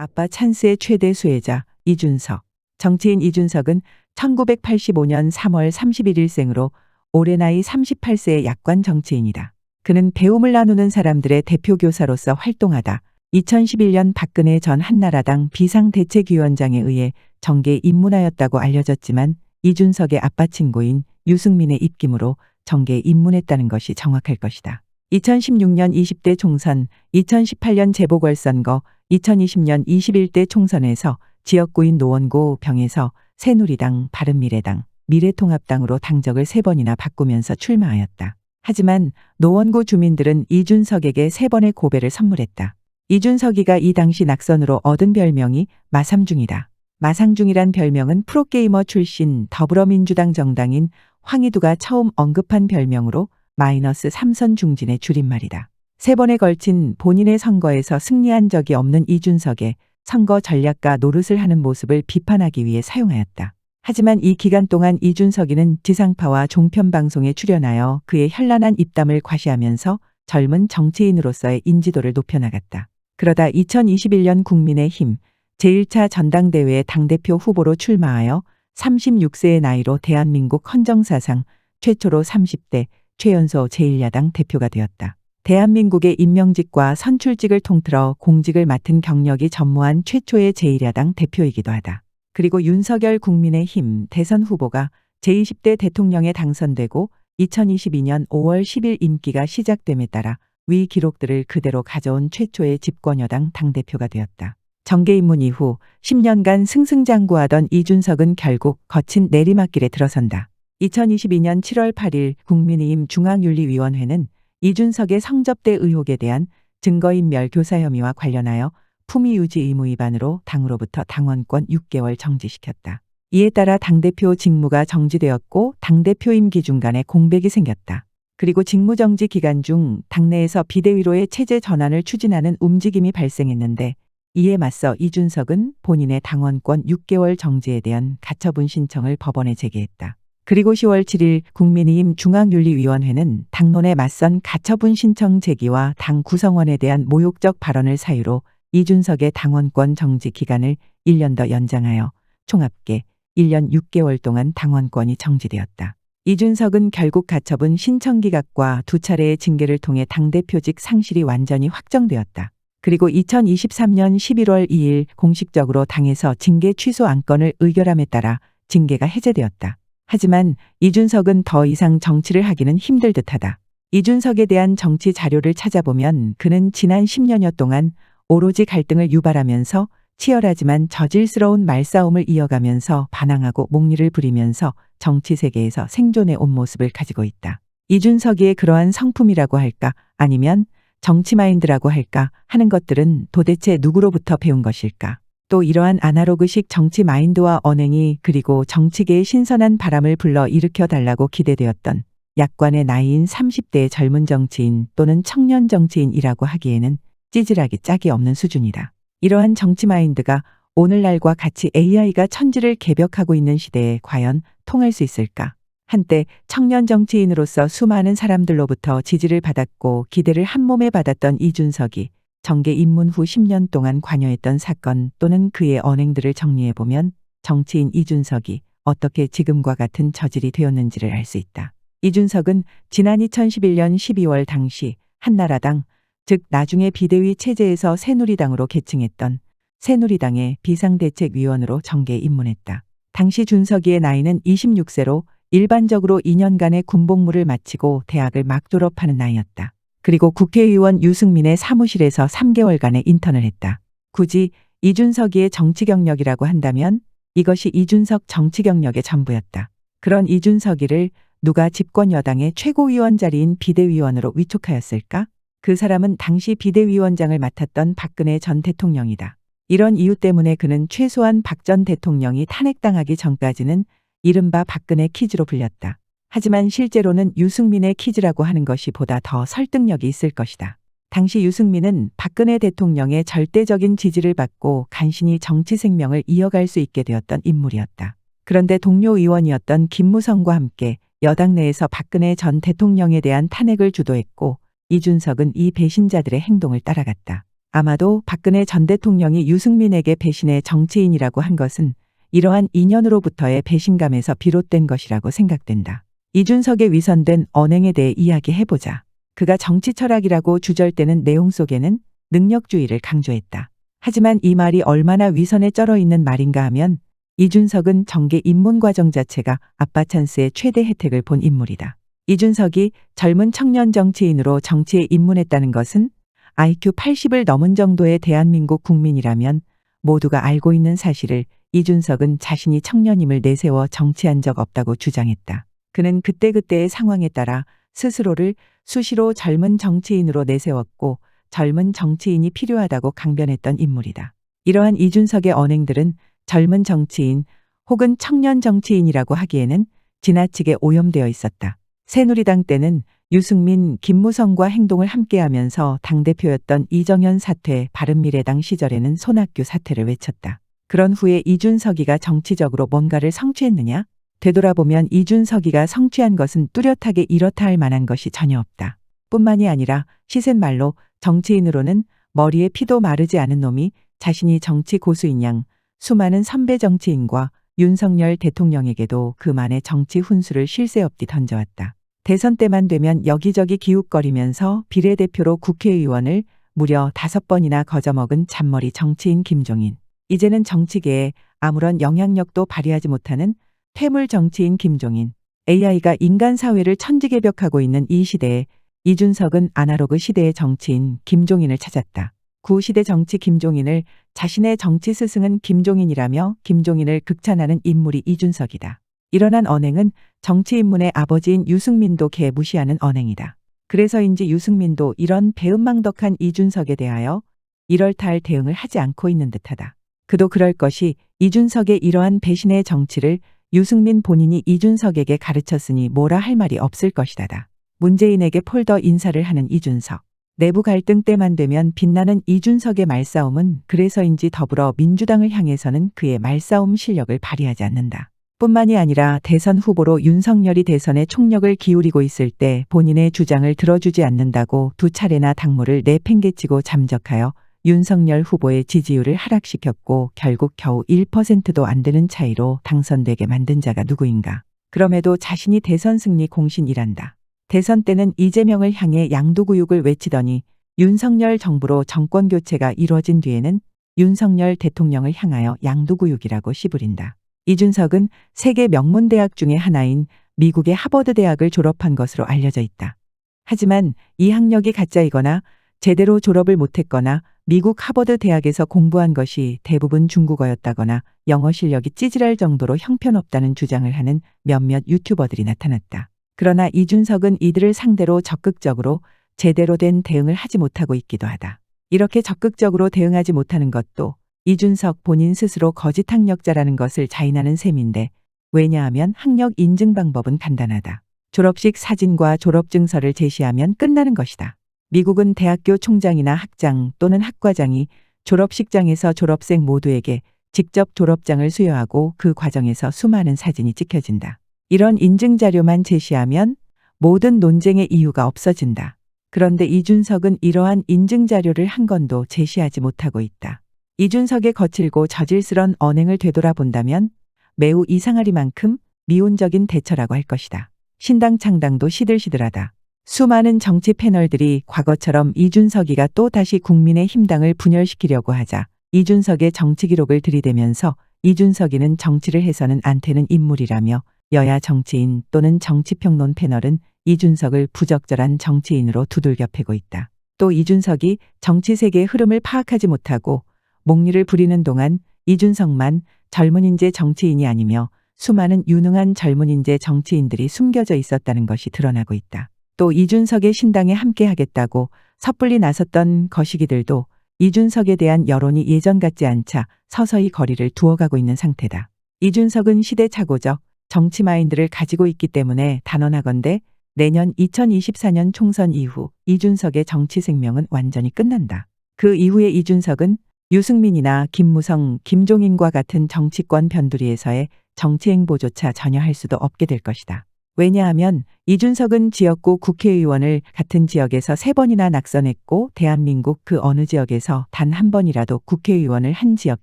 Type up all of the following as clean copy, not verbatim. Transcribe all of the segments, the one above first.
아빠 찬스의 최대 수혜자 이준석. 정치인 이준석은 1985년 3월 31일생으로 올해 나이 38세의 약관 정치인이다. 그는 배움을 나누는 사람들의 대표 교사로서 활동하다 2011년 박근혜 전 한나라당 비상대책위원장에 의해 정계에 입문하였다고 알려졌지만 이준석의 아빠 친구인 유승민의 입김으로 정계에 입문했다는 것이 정확할 것이다. 2016년 20대 총선, 2018년 재보궐선거, 2020년 21대 총선에서 지역구인 노원구 병에서 새누리당, 바른미래당, 미래통합당으로 당적을 3번이나 바꾸면서 출마하였다. 하지만 노원구 주민들은 이준석에게 3번의 고배를 선물했다. 이준석이가 이 당시 낙선으로 얻은 별명이 마삼중이다. 마상중이란 별명은 프로게이머 출신 더불어민주당 정당인 황희두가 처음 언급한 별명으로 마이너스 3선 중진의 줄임말이다. 3번에 걸친 본인의 선거에서 승리한 적이 없는 이준석의 선거 전략가 노릇을 하는 모습을 비판하기 위해 사용하였다. 하지만 이 기간 동안 이준석이는 지상파와 종편 방송에 출연하여 그의 현란한 입담을 과시하면서 젊은 정치인으로서의 인지도를 높여나갔다. 그러다 2021년 국민의힘 제1차 전당대회에 당대표 후보로 출마하여 36세의 나이로 대한민국 헌정사상 최초로 30대 최연소 제1야당 대표가 되었다. 대한민국의 임명직과 선출직을 통틀어 공직을 맡은 경력이 전무한 최초의 제1야당 대표이기도 하다. 그리고 윤석열 국민의힘 대선 후보가 제20대 대통령에 당선되고 2022년 5월 10일 임기가 시작됨에 따라 위 기록들을 그대로 가져온 최초의 집권여당 당대표가 되었다. 정계 입문 이후 10년간 승승장구하던 이준석은 결국 거친 내리막길에 들어선다. 2022년 7월 8일 국민의힘 중앙윤리위원회는 이준석의 성접대 의혹에 대한 증거인멸 교사 혐의와 관련하여 품위유지 의무 위반으로 당으로부터 당원권 6개월 정지시켰다. 이에 따라 당대표 직무가 정지되었고 당대표 임기 중간에 공백이 생겼다. 그리고 직무정지 기간 중 당내에서 비대위로의 체제 전환을 추진하는 움직임이 발생했는데 이에 맞서 이준석은 본인의 당원권 6개월 정지에 대한 가처분 신청을 법원에 제기했다. 그리고 10월 7일 국민의힘 중앙윤리위원회는 당론에 맞선 가처분 신청 제기와 당 구성원에 대한 모욕적 발언을 사유로 이준석의 당원권 정지 기간을 1년 더 연장하여 총 합계 1년 6개월 동안 당원권이 정지되었다. 이준석은 결국 가처분 신청 기각과 2차례의 징계를 통해 당대표직 상실이 완전히 확정되었다. 그리고 2023년 11월 2일 공식적으로 당에서 징계 취소 안건을 의결함에 따라 징계가 해제되었다. 하지만 이준석은 더 이상 정치를 하기는 힘들 듯하다. 이준석에 대한 정치 자료를 찾아보면 그는 지난 10년여 동안 오로지 갈등을 유발하면서 치열하지만 저질스러운 말싸움을 이어가면서 반항하고 목리를 부리면서 정치 세계에서 생존해 온 모습을 가지고 있다. 이준석이의 그러한 성품이라고 할까 아니면 정치 마인드라고 할까 하는 것들은 도대체 누구로부터 배운 것일까? 또 이러한 아날로그식 정치 마인드와 언행이 그리고 정치계의 신선한 바람을 불러 일으켜 달라고 기대되었던 약관의 나이인 30대의 젊은 정치인 또는 청년 정치인이라고 하기에는 찌질하기 짝이 없는 수준이다. 이러한 정치 마인드가 오늘날과 같이 AI가 천지를 개벽하고 있는 시대에 과연 통할 수 있을까? 한때 청년 정치인으로서 수많은 사람들로부터 지지를 받았고 기대를 한몸에 받았던 이준석이 정계 입문 후 10년 동안 관여했던 사건 또는 그의 언행들을 정리해보면 정치인 이준석이 어떻게 지금과 같은 저질이 되었는지를 알 수 있다. 이준석은 지난 2011년 12월 당시 한나라당, 즉 나중에 비대위 체제에서 새누리당으로 계층했던 새누리당의 비상대책위원으로 정계에 입문했다. 당시 준석이의 나이는 26세로 일반적으로 2년간의 군복무를 마치고 대학을 막 졸업하는 나이였다. 그리고 국회의원 유승민의 사무실에서 3개월간의 인턴을 했다. 굳이 이준석이의 정치 경력이라고 한다면 이것이 이준석 정치 경력의 전부였다. 그런 이준석이를 누가 집권 여당의 최고위원 자리인 비대위원으로 위촉하였을까? 그 사람은 당시 비대위원장을 맡았던 박근혜 전 대통령이다. 이런 이유 때문에 그는 최소한 박 전 대통령이 탄핵당하기 전까지는 이른바 박근혜 키즈로 불렸다. 하지만 실제로는 유승민의 키즈라고 하는 것이 보다 더 설득력이 있을 것이다. 당시 유승민은 박근혜 대통령의 절대적인 지지를 받고 간신히 정치 생명을 이어갈 수 있게 되었던 인물이었다. 그런데 동료 의원이었던 김무성과 함께 여당 내에서 박근혜 전 대통령에 대한 탄핵을 주도했고 이준석은 이 배신자들의 행동을 따라갔다. 아마도 박근혜 전 대통령이 유승민에게 배신의 정치인이라고 한 것은 이러한 인연으로부터의 배신감에서 비롯된 것이라고 생각된다. 이준석의 위선된 언행에 대해 이야기해보자. 그가 정치 철학이라고 주절되는 내용 속에는 능력주의를 강조했다. 하지만 이 말이 얼마나 위선에 쩔어 있는 말인가 하면 이준석은 정계 입문 과정 자체가 아빠 찬스의 최대 혜택을 본 인물이다. 이준석이 젊은 청년 정치인으로 정치에 입문했다는 것은 IQ 80을 넘은 정도의 대한민국 국민이라면 모두가 알고 있는 사실을 이준석은 자신이 청년임을 내세워 정치한 적 없다고 주장했다. 그는 그때그때의 상황에 따라 스스로를 수시로 젊은 정치인으로 내세웠고 젊은 정치인이 필요하다고 강변했던 인물이다. 이러한 이준석의 언행들은 젊은 정치인 혹은 청년 정치인이라고 하기에는 지나치게 오염되어 있었다. 새누리당 때는 유승민, 김무성과 행동을 함께하면서 당대표였던 이정현 사퇴, 바른미래당 시절에는 손학규 사퇴를 외쳤다. 그런 후에 이준석이가 정치적으로 뭔가를 성취했느냐? 되돌아보면 이준석이가 성취한 것은 뚜렷하게 이렇다 할 만한 것이 전혀 없다. 뿐만이 아니라 시센말로 정치인으로는 머리에 피도 마르지 않은 놈이 자신이 정치 고수인 양 수많은 선배 정치인과 윤석열 대통령에게도 그만의 정치 훈수를 쉴 새 없이 던져왔다. 대선 때만 되면 여기저기 기웃거리면서 비례대표로 국회의원을 무려 5번이나 거저먹은 잔머리 정치인 김종인. 이제는 정치계에 아무런 영향력도 발휘하지 못하는 퇴물 정치인 김종인. AI가 인간 사회를 천지개벽하고 있는 이 시대에 이준석은 아날로그 시대의 정치인 김종인을 찾았다. 구시대 정치 김종인을 자신의 정치 스승은 김종인이라며 김종인을 극찬하는 인물이 이준석이다. 일어난 언행은 정치 인문의 아버지인 유승민도 개무시하는 언행이다. 그래서인지 유승민도 이런 배은망덕한 이준석에 대하여 이럴타 할 대응을 하지 않고 있는 듯하다. 그도 그럴 것이 이준석의 이러한 배신의 정치를 유승민 본인이 이준석에게 가르쳤으니 뭐라 할 말이 없을 것이다. 문재인에게 폴더 인사를 하는 이준석. 내부 갈등 때만 되면 빛나는 이준석의 말싸움은 그래서인지 더불어 민주당을 향해서는 그의 말싸움 실력을 발휘하지 않는다. 뿐만이 아니라 대선 후보로 윤석열이 대선에 총력을 기울이고 있을 때 본인의 주장을 들어주지 않는다고 2차례나 당무를 내팽개치고 잠적하여 윤석열 후보의 지지율을 하락시켰고 결국 겨우 1%도 안 되는 차이로 당선되게 만든 자가 누구인가. 그럼에도 자신이 대선 승리 공신이란다. 대선 때는 이재명을 향해 양도구육을 외치더니 윤석열 정부로 정권교체가 이뤄진 뒤에는 윤석열 대통령을 향하여 양도구육이라고 씨부린다. 이준석은 세계 명문대학 중의 하나인 미국의 하버드 대학을 졸업한 것으로 알려져 있다. 하지만 이 학력이 가짜이거나 제대로 졸업을 못했거나 미국 하버드 대학에서 공부한 것이 대부분 중국어였다거나 영어 실력이 찌질할 정도로 형편없다는 주장을 하는 몇몇 유튜버들이 나타났다. 그러나 이준석은 이들을 상대로 적극적으로 제대로 된 대응을 하지 못하고 있기도 하다. 이렇게 적극적으로 대응하지 못하는 것도 이준석 본인 스스로 거짓 학력자라는 것을 자인하는 셈인데 왜냐하면 학력 인증 방법은 간단하다. 졸업식 사진과 졸업증서를 제시하면 끝나는 것이다. 미국은 대학교 총장이나 학장 또는 학과장이 졸업식장에서 졸업생 모두에게 직접 졸업장을 수여하고 그 과정에서 수많은 사진이 찍혀진다. 이런 인증자료만 제시하면 모든 논쟁의 이유가 없어진다. 그런데 이준석은 이러한 인증자료를 한 건도 제시하지 못하고 있다. 이준석의 거칠고 저질스런 언행을 되돌아본다면 매우 이상하리만큼 미온적인 대처라고 할 것이다. 신당 창당도 시들시들하다. 수많은 정치 패널들이 과거처럼 이준석이가 또 다시 국민의힘당을 분열시키려고 하자 이준석의 정치 기록을 들이대면서 이준석이는 정치를 해서는 안 되는 인물이라며 여야 정치인 또는 정치평론 패널은 이준석을 부적절한 정치인으로 두들겨 패고 있다. 또 이준석이 정치 세계의 흐름을 파악하지 못하고 목리를 부리는 동안 이준석만 젊은 인재 정치인이 아니며 수많은 유능한 젊은 인재 정치인들이 숨겨져 있었다는 것이 드러나고 있다. 또 이준석의 신당에 함께하겠다고 섣불리 나섰던 거시기들도 이준석에 대한 여론이 예전 같지 않자 서서히 거리를 두어가고 있는 상태다. 이준석은 시대착오적 정치 마인드를 가지고 있기 때문에 단언하건대 내년 2024년 총선 이후 이준석의 정치 생명은 완전히 끝난다. 그 이후에 이준석은 유승민이나 김무성, 김종인과 같은 정치권 변두리에서의 정치 행보조차 전혀 할 수도 없게 될 것이다. 왜냐하면 이준석은 지역구 국회의원을 같은 지역에서 3번이나 낙선했고 대한민국 그 어느 지역에서 단 한 번이라도 국회의원을 한 지역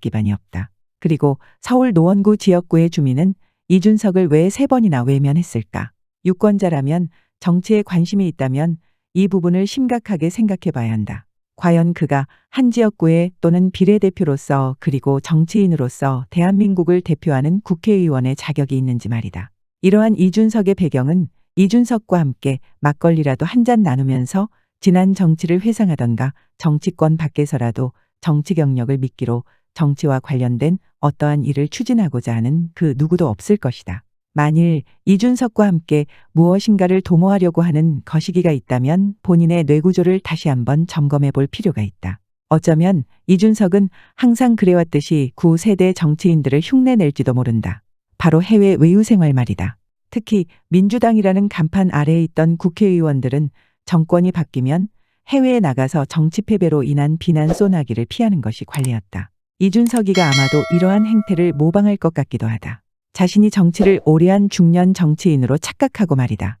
기반이 없다. 그리고 서울 노원구 지역구의 주민은 이준석을 왜 3번이나 외면했을까? 유권자라면 정치에 관심이 있다면 이 부분을 심각하게 생각해 봐야 한다. 과연 그가 한 지역구에 또는 비례대표로서 그리고 정치인으로서 대한민국을 대표하는 국회의원의 자격이 있는지 말이다. 이러한 이준석의 배경은 이준석과 함께 막걸리라도 한 잔 나누면서 지난 정치를 회상하던가 정치권 밖에서라도 정치 경력을 미끼로 정치와 관련된 어떠한 일을 추진하고자 하는 그 누구도 없을 것이다. 만일 이준석과 함께 무엇인가를 도모하려고 하는 거시기가 있다면 본인의 뇌구조를 다시 한번 점검해 볼 필요가 있다. 어쩌면 이준석은 항상 그래왔듯이 구세대 정치인들을 흉내낼지도 모른다. 바로 해외 외유 생활 말이다. 특히 민주당이라는 간판 아래에 있던 국회의원들은 정권이 바뀌면 해외에 나가서 정치 패배로 인한 비난 소나기를 피하는 것이 관례였다. 이준석이가 아마도 이러한 행태를 모방할 것 같기도 하다. 자신이 정치를 오래 한 중년 정치인으로 착각하고 말이다.